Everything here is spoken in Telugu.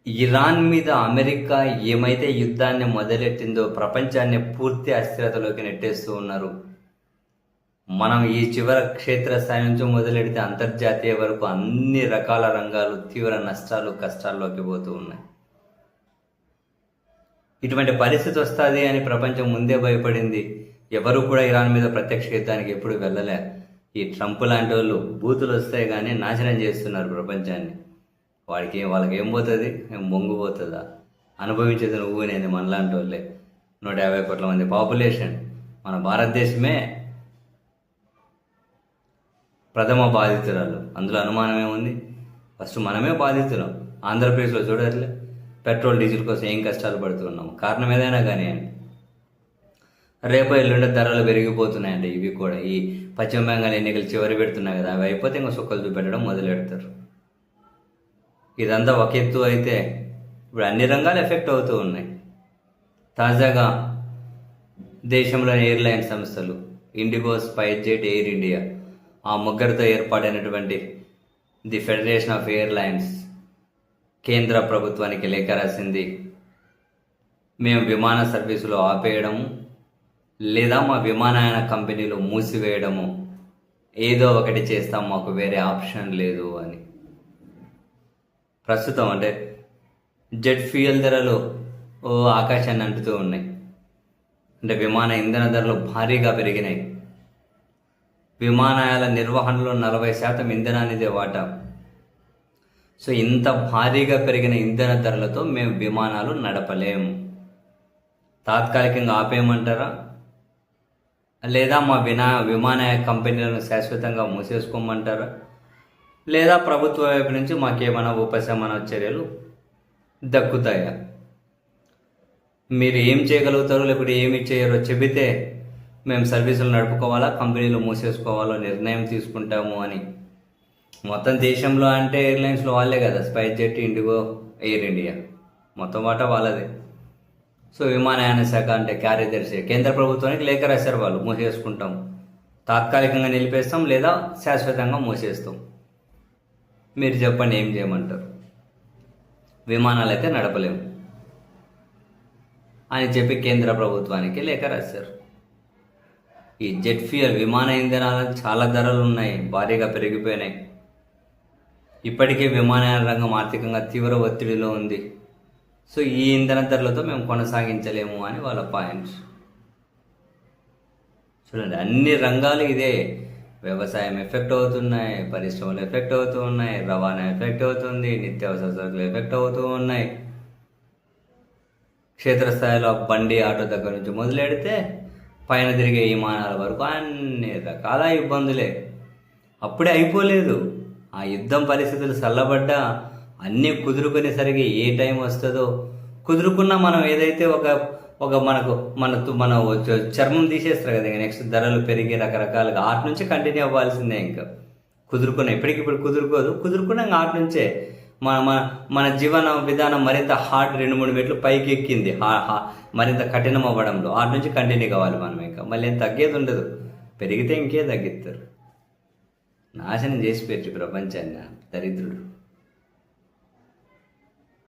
ఇరాన్ మీద అమెరికా ఏమైతే యుద్ధాన్ని మొదలెట్టిందో ప్రపంచాన్ని పూర్తి అస్థిరతలోకి నెట్టేస్తూ ఉన్నారు. మనం ఈ చివర క్షేత్రస్థాయి నుంచి మొదలెడితే అంతర్జాతీయ వరకు అన్ని రకాల రంగాలు తీవ్ర నష్టాలు కష్టాల్లోకి పోతూ ఉన్నాయి. ఇటువంటి పరిస్థితి వస్తుంది అని ప్రపంచం ముందే భయపడింది. ఎవరు కూడా ఇరాన్ మీద ప్రత్యక్ష యుద్ధానికి ఎప్పుడు వెళ్ళలే. ఈ ట్రంప్ లాంటి వాళ్ళు బూతులు వస్తాయి కానీ నాశనం చేస్తున్నారు ప్రపంచాన్ని. వాళ్ళకి ఏం పోతుంది, ఏం బొంగుపోతుందా? అనుభవించేది నువ్వు నేను మనలాంటి వాళ్ళే. 150 కోట్ల మంది పాపులేషన్, మన భారతదేశమే ప్రథమ బాధితురాలు. అందులో అనుమానం ఏముంది? ఫస్ట్ మనమే బాధితులం. ఆంధ్రప్రదేశ్లో చూడట్లే పెట్రోల్ డీజిల్ కోసం ఏం కష్టాలు పడుతున్నాము. కారణం ఏదైనా కానీ రేపు ఎల్లుండి ధరలు పెరిగిపోతున్నాయండి. ఇవి కూడా ఈ పశ్చిమ బెంగాల్ ఎన్నికలు చివరి పెడుతున్నాయి కదా, అవి అయిపోతే ఇంకా సుక్కలు చూపెట్టడం మొదలెడతారు. ఇదంతా ఒక ఎత్తు అయితే ఇప్పుడు అన్ని రంగాలు ఎఫెక్ట్ అవుతూ ఉన్నాయి. తాజాగా దేశంలోని ఎయిర్లైన్ సంస్థలు IndiGo, spice jet, air India ఆ ముగ్గురితో ఏర్పాటైనటువంటి ది ఫెడరేషన్ ఆఫ్ ఎయిర్లైన్స్ కేంద్ర ప్రభుత్వానికి లేఖ రాసింది. మేము విమాన సర్వీసులు ఆపేయడము లేదా మా విమానయాన కంపెనీలు మూసివేయడము ఏదో ఒకటి చేస్తాం, మాకు వేరే ఆప్షన్ లేదు అని. ప్రస్తుతం అంటే జెట్ ఫ్యూయల్ ధరలు ఆకాశాన్ని అంటుతూ ఉన్నాయి. అంటే విమాన ఇంధన ధరలు భారీగా పెరిగినాయి. విమానయాల నిర్వహణలో 40% ఇంధనానిదే వాటా. సో ఇంత భారీగా పెరిగిన ఇంధన ధరలతో మేము విమానాలు నడపలేము. తాత్కాలికంగా ఆపేయమంటారా లేదా మా విమానయాన కంపెనీలను శాశ్వతంగా మూసేసుకోమంటారా లేదా ప్రభుత్వ వైపు నుంచి మాకేమైనా ఉపశమన చర్యలు దక్కుతాయా? మీరు ఏం చేయగలుగుతారో లేకపోతే ఏమి చేయరో చెబితే మేము సర్వీసులు నడుపుకోవాలా, కంపెనీలు మూసేసుకోవాలో నిర్ణయం తీసుకుంటాము అని. మొత్తం దేశంలో అంటే ఎయిర్లైన్స్లో వాళ్ళే కదా, spice jet, IndiGo, air India మొత్తం వాటా వాళ్ళదే. సో విమానయాన శాఖ అంటే కార్యదర్శి కేంద్ర ప్రభుత్వానికి లేఖ రాశారు. వాళ్ళు మూసేసుకుంటాం, తాత్కాలికంగా నిలిపేస్తాం లేదా శాశ్వతంగా మూసేస్తాం. మీరు చెప్పండి ఏం చేయమంటారు? విమానాలు అయితే నడపలేము అని చెప్పి కేంద్ర ప్రభుత్వానికి లేఖ రాశారు. ఈ జెట్ ఫ్యూయల్ విమాన ఇంధనాలకు చాలా ధరలు ఉన్నాయి, భారీగా పెరిగిపోయినాయి. ఇప్పటికే విమానయాన రంగం ఆర్థికంగా తీవ్ర ఒత్తిడిలో ఉంది. సో ఈ ఇంధన ధరలతో మేము కొనసాగించలేము అని వాళ్ళ పాయింట్స్. చూడండి, అన్ని రంగాలు ఇదే. వ్యవసాయం ఎఫెక్ట్ అవుతున్నాయి, పరిశ్రమలు ఎఫెక్ట్ అవుతూ ఉన్నాయి, రవాణా ఎఫెక్ట్ అవుతుంది, నిత్యావసర సరుకులు ఎఫెక్ట్ అవుతూ ఉన్నాయి. క్షేత్రస్థాయిలో బండి, ఆటో దగ్గర నుంచి మొదలెడితే పైన తిరిగే విమానాల వరకు అన్ని రకాల ఇబ్బందులే. అప్పుడే అయిపోలేదు. ఆ యుద్ధం పరిస్థితులు చల్లబడ్డా అన్నీ కుదురుకునేసరికి ఏ టైం వస్తుందో, కుదురుకున్నా మనం ఏదైతే మన చర్మం తీసేస్తారు కదా, నెక్స్ట్ ధరలు పెరిగి రకరకాలుగా ఆట నుంచి కంటిన్యూ అవ్వాల్సిందే. ఇంకా ఇప్పటికిప్పుడు కుదురుకున్నా ఇంకా ఆట నుంచే మన జీవన విధానం మరింత హార్డ్ 2-3 మెట్లు పైకి ఎక్కింది, మరింత కఠినం అవ్వడంలో. ఆట నుంచి కంటిన్యూ కావాలి మనం. ఇంకా మళ్ళీ ఏం తగ్గేది ఉండదు. పెరిగితే ఇంకే తగ్గిస్తారు. నాశనం చేసి పెట్టి ప్రపంచాన్ని దరిద్రుడు.